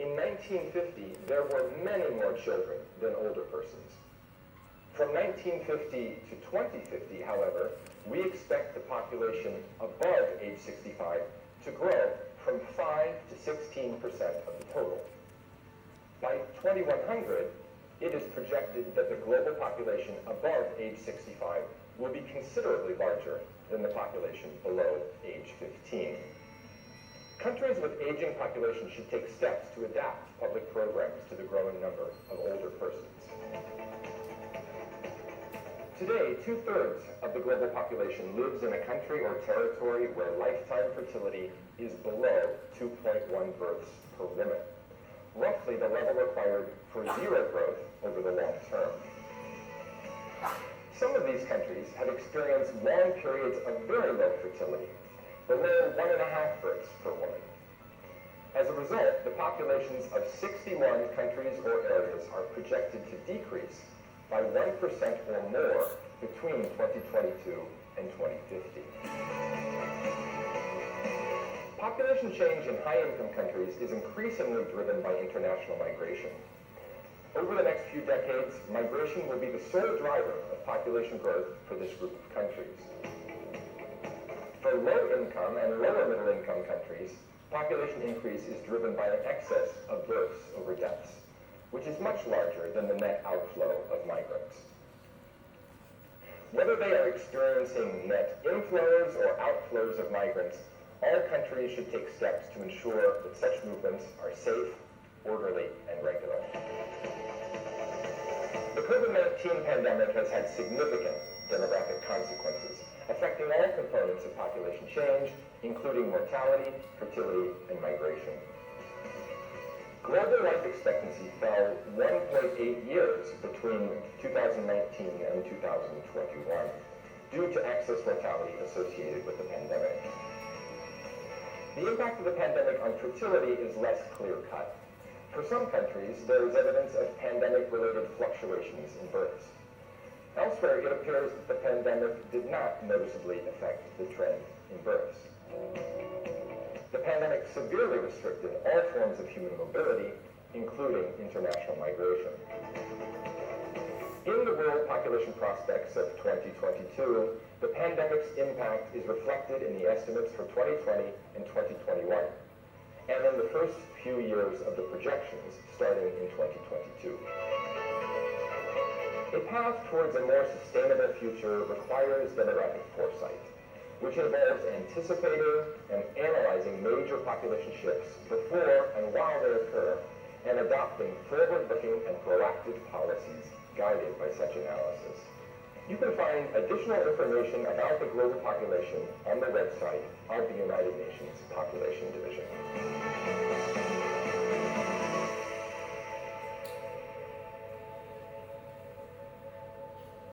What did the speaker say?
In 1950, there were many more children than older persons. From 1950 to 2050, however, we expect the population above age 65 to grow from 5 to 16% of the total. By 2100, it is projected that the global population above age 65 will be considerably larger than the population below age 15. Countries with aging populations should take steps to adapt public programs to the growing number of older persons. Today, 2/3 of the global population lives in a country or territory where lifetime fertility is below 2.1 births per woman, roughly the level required for zero growth over the long term. Some of these countries have experienced long periods of very low fertility, below 1.5 births per woman. As a result, the populations of 61 countries or areas are projected to decrease by 1% or more between 2022 and 2050. Population change in high-income countries is increasingly driven by international migration. Over the next few decades, migration will be the sole driver of population growth for this group of countries. For low-income and lower-middle-income countries, population increase is driven by an excess of births over deaths, which is much larger than the net outflow of migrants. Whether they are experiencing net inflows or outflows of migrants, all countries should take steps to ensure that such movements are safe, orderly, and regular. The COVID-19 pandemic has had significant demographic consequences, affecting all components of population change, including mortality, fertility, and migration. Global life expectancy fell 1.8 years between 2019 and 2021 due to excess mortality associated with the pandemic. The impact of the pandemic on fertility is less clear-cut. For some countries, there is evidence of pandemic-related fluctuations in births. Elsewhere, it appears that the pandemic did not noticeably affect the trend in births. The pandemic severely restricted all forms of human mobility, including international migration. In the world population prospects of 2022, the pandemic's impact is reflected in the estimates for 2020 and 2021, and in the first few years of the projections starting in 2022. A path towards a more sustainable future requires demographic foresight, which involves anticipating and analyzing major population shifts before and while they occur, and adopting forward-looking and proactive policies guided by such analysis. You can find additional information about the global population on the website of the United Nations Population Division.